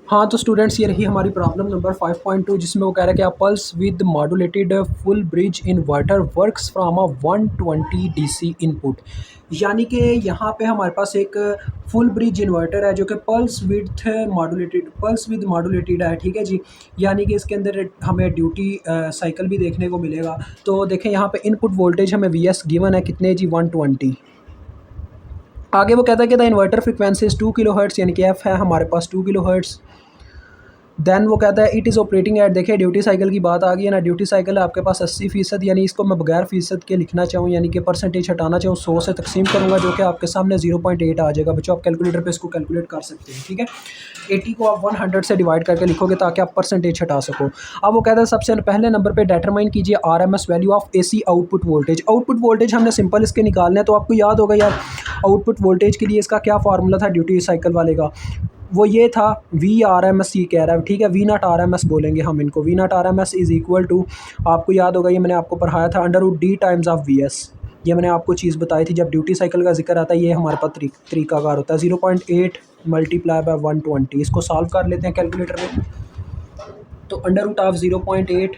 हाँ, तो स्टूडेंट्स ये रही हमारी प्रॉब्लम नंबर 5.2 जिसमें वो कह रहा है कि अ pulse with modulated full bridge inverter works from a 120 DC input. यानी कि यहाँ पे हमारे पास एक फुल ब्रिज इन्वर्टर है जो कि पल्स विद मॉड्यूलेटेड है, ठीक है जी। यानी कि इसके अंदर हमें ड्यूटी साइकिल भी देखने को मिलेगा। तो देखें यहाँ पे इनपुट वोल्टेज हमें वीएस गिवन है कितने जी 120। आगे वो कहता है कि the inverter frequency is 2 kilohertz, यानी कि एफ है हमारे पास 2 किलोहर्ट्ज़। देन वो कहता है इट इज़ ऑपरेटिंग एट, देखिए ड्यूटी साइकिल की बात आ गई है ना। ड्यूटी साइकिल है आपके पास 80%, यानी इसको मैं बगैर फ़ीसद के लिखना चाहूँ, यानी कि परसेंटेज हटाना चाहूँ, 100 से तकसीम करूँगा जो कि आपके सामने 0.8 आ जाएगा। बच्चों आप कैलकुलेटर पे इसको कैलकुलेट कर सकते हैं, ठीक है। 80 को आप 100 से डिवाइड करके लिखोगे ताकि आप परसेंटेज हटा सको। अब वो कहता है सबसे पहले नंबर पर डिटरमाइन कीजिए RMS value of AC output voltage. Output voltage हमने सिंपल इसके निकालने हैं, तो आपको याद होगा यार आउटपुट वोल्टेज के लिए इसका क्या फार्मूला था ड्यूटी साइकिल वाले का। वो ये था VRMS, ये कह रहा है, ठीक है। V0 RMS बोलेंगे हम इनको। V0 RMS is equal to, आपको याद होगा ये मैंने आपको पढ़ाया था, √D टाइम्स ऑफ VS। ये मैंने आपको चीज़ बताई थी जब ड्यूटी साइकिल का जिक्र आता है, ये हमारे पास तरीकाकार होता है। 0.8 मल्टीप्लाई बाय 120, इसको सॉल्व कर लेते हैं कैलकुलेटर में। तो √0.8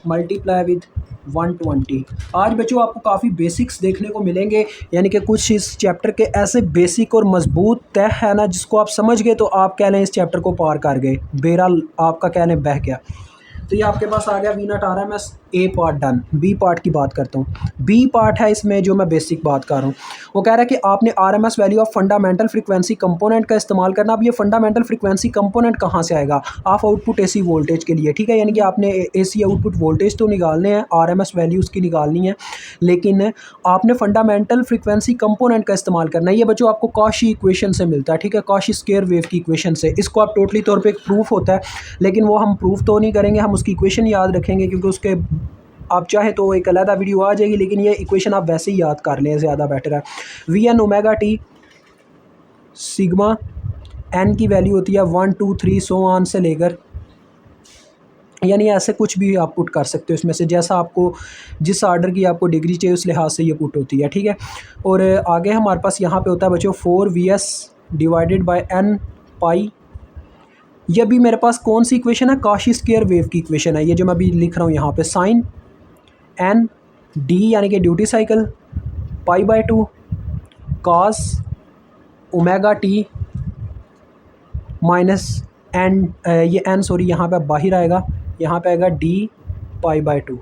मल्टीप्लाई विद 120। आज बच्चों आपको काफ़ी बेसिक्स देखने को मिलेंगे, यानी कि कुछ इस चैप्टर के ऐसे बेसिक और मजबूत तय है ना, जिसको आप समझ गए तो आप कह लें इस चैप्टर को पार कर गए, बेरा आपका कह लें बह गया। तो ये आपके पास आ गया V0 RMS, ए पार्ट डन। बी पार्ट की बात करता हूँ। बी पार्ट है इसमें जो मैं बेसिक बात कर रहा हूँ। वो कह रहा है कि आपने RMS value of fundamental frequency component का इस्तेमाल करना। अब ये फंडामेंटल फ्रीक्वेंसी कंपोनेंट कहाँ से आएगा? ऑफ आउटपुट AC वोल्टेज के लिए, ठीक है। यानी कि आपने AC आउटपुट वोल्टेज तो निकालने हैं, RMS वैल्यू उसकी निकालनी है, लेकिन आपने फंडामेंटल फ्रीक्वेंसी कंपोनेंट का इस्तेमाल करना है। ये बच्चों आपको कॉशी इक्वेशन से मिलता है, ठीक है, कॉशी स्क्वायर वेव की इक्वेशन से। इसको आप टोटली तौर पे एक प्रूफ होता है, लेकिन वो हम प्रूफ तो नहीं करेंगे, हम उसकी इक्वेशन याद रखेंगे, क्योंकि उसके आप चाहे तो एक अलग वीडियो आ जाएगी, लेकिन ये इक्वेशन आप वैसे ही याद कर लें, ज़्यादा बेटर है। VN omega T sigma N की वैल्यू होती है 1 2 3 सो ऑन से लेकर, यानी ऐसे कुछ भी आप पुट कर सकते हो इसमें से, जैसा आपको जिस ऑर्डर की आपको डिग्री चाहिए उस लिहाज से ये पुट होती है, ठीक है। और आगे हमारे पास यहाँ पे होता है बच्चों 4VS डिवाइडेड बाय N पाई। ये भी मेरे पास कौन सी इक्वेशन है? कॉशी स्क्वायर वेव की इक्वेशन है, ये जो मैं अभी लिख रहा हूँ यहाँ पे। साइन N D यानी कि duty cycle π/2 cos omega t minus N, ये N सॉरी यहाँ पे बाहर आएगा, यहाँ पे आएगा D π/2।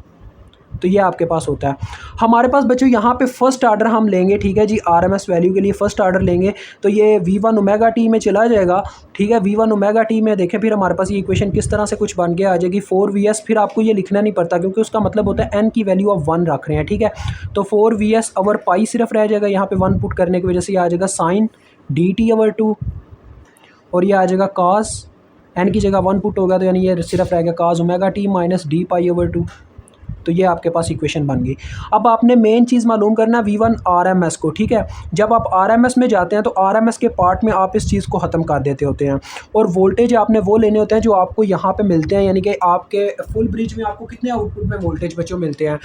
तो ये आपके पास होता है। हमारे पास बच्चों यहाँ पे फर्स्ट ऑर्डर हम लेंगे, ठीक है जी। RMS वैल्यू के लिए फर्स्ट ऑर्डर लेंगे तो ये V1 ओमेगा टी में चला जाएगा, ठीक है। V1 ओमेगा टी में देखें फिर हमारे पास ये इक्वेशन किस तरह से कुछ बन के आ जाएगी 4VS। फिर आपको ये लिखना नहीं पड़ता, क्योंकि उसका मतलब होता है N की वैल्यू आप 1 रख रहे हैं, ठीक है। तो 4VS ओवर पाई सिर्फ रह जाएगा, यहाँ पे 1 पुट करने की वजह से ये आ जाएगा साइन DT/2, और ये आ जाएगा cos N की जगह 1 पुट होगा, तो यानी ये सिर्फ रहेगा cos omega t minus D π/2। तो ये आपके पास इक्वेशन बन गई। अब आपने मेन चीज़ मालूम करना है V1 RMS को, ठीक है। जब आप RMS में जाते हैं तो RMS के पार्ट में आप इस चीज़ को ख़त्म कर देते होते हैं, और वोल्टेज आपने वो लेने होते हैं जो आपको यहाँ पे मिलते हैं, यानी कि आपके फुल ब्रिज में आपको कितने आउटपुट में वोल्टेज बच्चों मिलते हैं।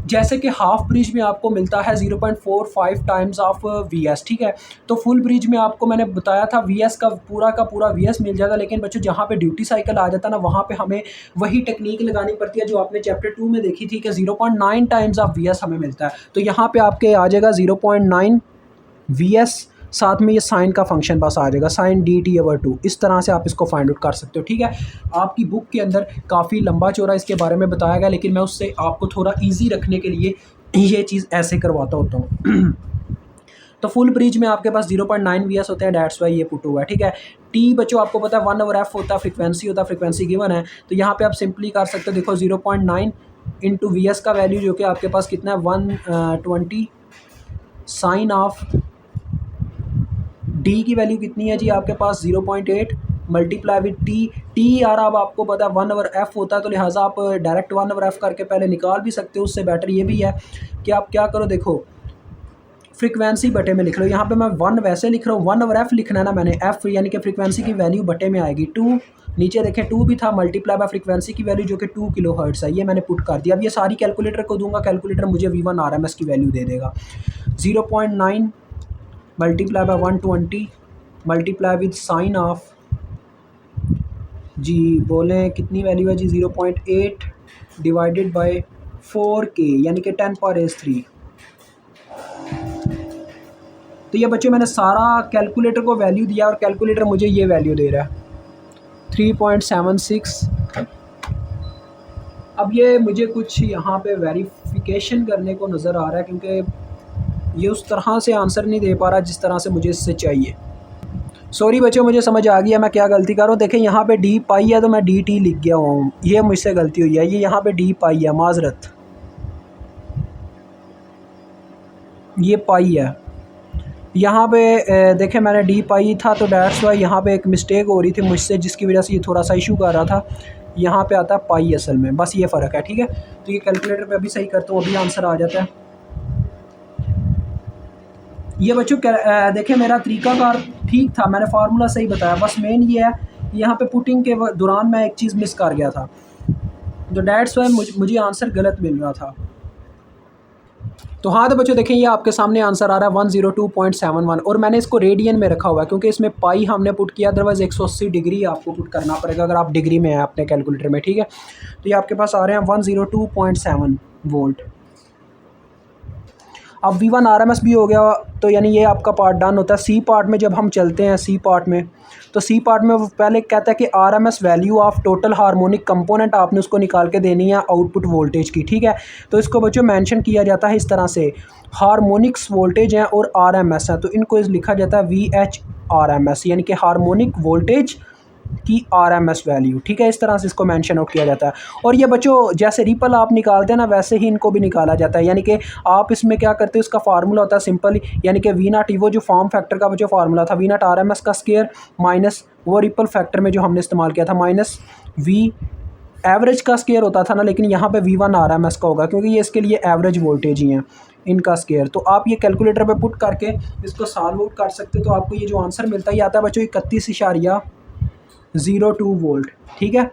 जैसे कि हाफ ब्रिज में आपको मिलता है 0.45 टाइम्स ऑफ VS, ठीक है। तो फुल ब्रिज में आपको मैंने बताया था VS का पूरा VS मिल जाता, लेकिन बच्चों जहाँ पे ड्यूटी साइकिल आ जाता है ना, वहाँ पे हमें वही टेक्निक लगानी पड़ती है जो आपने चैप्टर 2 में देखी थी कि 0.9 टाइम्स ऑफ VS हमें मिलता है। तो यहाँ पे आपके आ जाएगा 0.9 VS, साथ में ये साइन का फंक्शन बस आ जाएगा, साइन DT/2। इस तरह से आप इसको फाइंड आउट कर सकते हो, ठीक है। आपकी बुक के अंदर काफ़ी लंबा चौड़ा इसके बारे में बताया गया, लेकिन मैं उससे आपको थोड़ा इजी रखने के लिए ये चीज़ ऐसे करवाता होता हूँ। तो फुल ब्रिज में आपके पास 0.9 VS होते हैं, डैट्स वाई ये पुट हुआ है, ठीक है। टी बच्चों आपको पता है 1/f होता है, फ्रिक्वेंसी होता है, फ्रिक्वेंसी गिवन है। तो यहाँ पे आप सिंपली कर सकते हो, देखो 0.9 इंटू VS का वैल्यू जो कि आपके पास कितना है 120, साइन ऑफ D की वैल्यू कितनी है जी आपके पास 0.8 मल्टीप्लाई विद टी यार अब आपको पता है 1/f होता है, तो लिहाजा आप डायरेक्ट 1/f करके पहले निकाल भी सकते हो। उससे बेटर ये भी है कि आप क्या करो, देखो फ्रीक्वेंसी बटे में लिख लो। यहाँ पे मैं 1 वैसे लिख रहा हूँ, 1/f लिखना है ना मैंने, f यानी कि फ्रीक्वेंसी की वैल्यू बटे में आएगी 2, नीचे देखें 2 भी था, मल्टीप्लाई बाय फ्रीक्वेंसी की वैल्यू जो कि 2 किलोहर्ट्ज़ है, ये मैंने पुट कर दिया। अब ये सारी कैलकुलेटर को दूंगा, कैलकुलेटर मुझे V1 RMS की वैल्यू दे देगा 0.9 multiply by 120 multiply with sine of जी बोलें कितनी वैल्यू है जी, 0.8 डिवाइडेड बाय 4k यानी कि 10⁻³ तो ये बच्चों मैंने सारा कैलकुलेटर को वैल्यू दिया और कैलकुलेटर मुझे ये वैल्यू दे रहा है 3.76। अब ये मुझे कुछ यहाँ पे वेरिफिकेशन करने को नज़र आ रहा है क्योंकि ये उस तरह से आंसर नहीं दे पा रहा जिस तरह से मुझे इससे चाहिए। सॉरी बच्चों, मुझे समझ आ गया मैं क्या गलती कर रहा हूँ। देखें यहाँ पे डी पाई है तो मैं डी टी लिख गया हूँ, ये मुझसे गलती हुई है। ये यहाँ पे डी पाई है, माजरत, ये पाई है यहाँ पे देखें मैंने डी पाई था तो डैट्स वाई यहाँ पे एक मिस्टेक हो रही थी मुझसे जिसकी वजह से ये थोड़ा सा इशू कर रहा था। यहाँ पे आता है पाई असल में, बस ये फ़र्क है। ठीक है, तो ये कैलकुलेटर पे अभी सही करता हूँ, अभी आंसर आ जाता है। ये बच्चों देखें मेरा तरीकाकार ठीक था, मैंने फार्मूला सही बताया, बस मेन ये है कि यहाँ पे पुटिंग के दौरान मैं एक चीज़ मिस कर गया था, तो डैट्स वाई मुझे आंसर गलत मिल रहा था। तो हाँ, तो बच्चों देखें ये आपके सामने आंसर आ रहा है 102.71 और मैंने इसको रेडियन में रखा हुआ है क्योंकि इसमें पाई हमने पुट किया, अदरवाइज़ 180 डिग्री आपको पुट करना पड़ेगा अगर आप डिग्री में हैं अपने कैलकुलेटर में। ठीक है, तो ये आपके पास आ रहे हैं 102.7 वोल्ट। अब V1 RMS भी हो गया, तो यानी ये आपका पार्ट डन होता है। सी पार्ट में जब हम चलते हैं, सी पार्ट में, तो सी पार्ट में वो पहले कहता है कि RMS value of total harmonic component आपने उसको निकाल के देनी है आउटपुट वोल्टेज की। ठीक है, तो इसको बच्चों मेंशन किया जाता है इस तरह से, हार्मोनिक्स वोल्टेज हैं और RMS हैं, तो इनको लिखा जाता है VHRMS यानी कि हार्मोनिक वोल्टेज की RMS वैल्यू। ठीक है, इस तरह से इसको मेंशन आउट किया जाता है। और ये बच्चों जैसे रिपल आप निकालते हैं ना, वैसे ही इनको भी निकाला जाता है, यानी कि आप इसमें क्या करते हो, इसका फार्मूला होता है सिंपल, यानी कि V0 वो जो फॉर्म फैक्टर का जो फार्मूला था V0 RMS का स्क्वायर माइनस वो रिपल फैक्टर में जो हमने इस्तेमाल किया था माइनस V एवरेज का स्क्वायर होता था ना, लेकिन यहाँ पे V1 RMS का होगा क्योंकि ये इसके लिए एवरेज वोल्टेज ही हैं इनका स्क्वायर। तो आप ये कैलकुलेटर पे पुट करके इसको सॉल्व आउट कर सकते हो, तो आपको ये जो आंसर मिलता है ये आता है बच्चों 31.02 वोल्ट। ठीक है,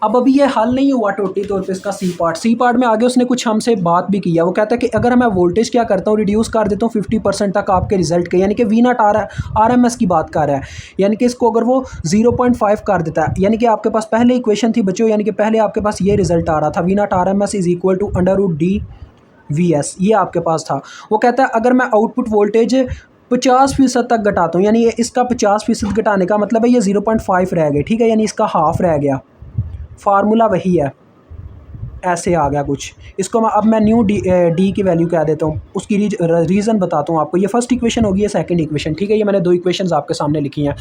अब अभी ये हल नहीं हुआ टोटली तौर पे इसका सी पार्ट में आगे उसने कुछ हमसे बात भी किया। वो कहता है कि अगर मैं वोल्टेज क्या करता हूँ, रिड्यूस कर देता हूँ 50% तक आपके रिजल्ट के, यानी कि V0 RMS की बात कर रहा है, यानी कि इसको अगर वो 0.5 कर देता है, यानी कि आपके पास पहले इक्वेशन थी बच्चों, यानी कि पहले आपके पास ये रिजल्ट आ रहा था V0 RMS is equal to √D VS, ये आपके पास था। वो कहता है अगर मैं आउटपुट वोल्टेज 50% तक घटाता हूँ, यानी इसका 50% घटाने का मतलब है ये 0.5 रह गए। ठीक है, यानी इसका हाफ रह गया, फार्मूला वही है, ऐसे आ गया कुछ। इसको अब मैं न्यू डी की वैल्यू क्या देता हूँ, उसकी रीज़न बताता हूँ आपको। ये फर्स्ट इक्वेशन होगी, ये सेकंड इक्वेशन। ठीक है, ये मैंने दो इक्वेशंस आपके सामने लिखी हैं।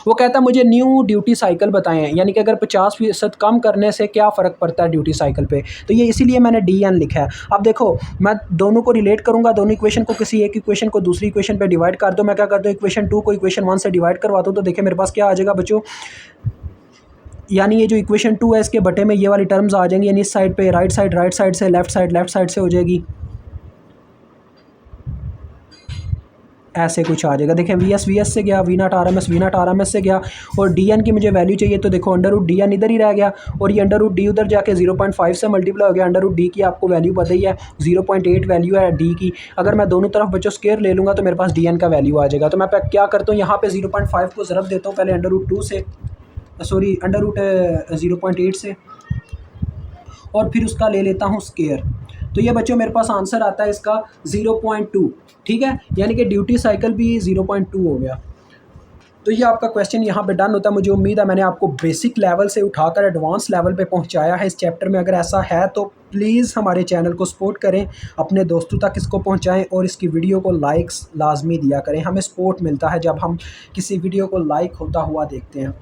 वो कहता है मुझे न्यू ड्यूटी साइकिल बताएं, यानी कि अगर 50% कम करने से क्या फ़र्क पड़ता है ड्यूटी साइकिल पे, तो ये इसीलिए मैंने DN लिखा है। अब देखो मैं दोनों को रिलेट करूँगा, दोनों इक्वेशन को, किसी एक इक्वेशन को दूसरी इक्वेशन पर डिवाइड कर दो। मैं क्या करता हूँ, इक्वेशन 2 को इक्वेशन 1 से डिवाइड करवाता हूँ, तो देखिए मेरे पास क्या आ जाएगा बच्चों, यानी ये जो इक्वेशन 2 है इसके बटे में ये वाली टर्म्स आ जाएंगी, यानी इस साइड पे राइट साइड से, लेफ़्ट साइड से हो जाएगी, ऐसे कुछ आ जाएगा। देखें VS से गया, V0 RMS से गया, और DN की मुझे वैल्यू चाहिए, तो देखो √DN इधर ही रह गया, और ये √D उधर जाके 0.5 से मल्टीप्लाई हो गया। √D की आपको वैल्यू पता ही है, 0.8 वैल्यू है D की। अगर मैं दोनों तरफ बच्चों स्क्वायर ले लूँगा तो मेरे पास DN का वैल्यू आ जाएगा। तो मैं क्या करता हूँ, यहाँ पे 0.5 को ज़रब देता हूँ पहले √2 से, सॉरी √0.8 से, और फिर उसका ले लेता हूँ स्क्वायर। तो ये बच्चों मेरे पास आंसर आता है इसका 0.2। ठीक है, यानी कि ड्यूटी साइकिल भी 0.2 हो गया। तो ये आपका क्वेश्चन यहाँ पे डन होता है। मुझे उम्मीद है मैंने आपको बेसिक लेवल से उठाकर एडवांस लेवल पे पहुँचाया है इस चैप्टर में। अगर ऐसा है तो प्लीज़ हमारे चैनल को सपोर्ट करें, अपने दोस्तों तक इसको पहुँचाएँ, और इसकी वीडियो को लाइक्स लाजमी दिया करें। हमें सपोर्ट मिलता है जब हम किसी वीडियो को लाइक होता हुआ देखते हैं।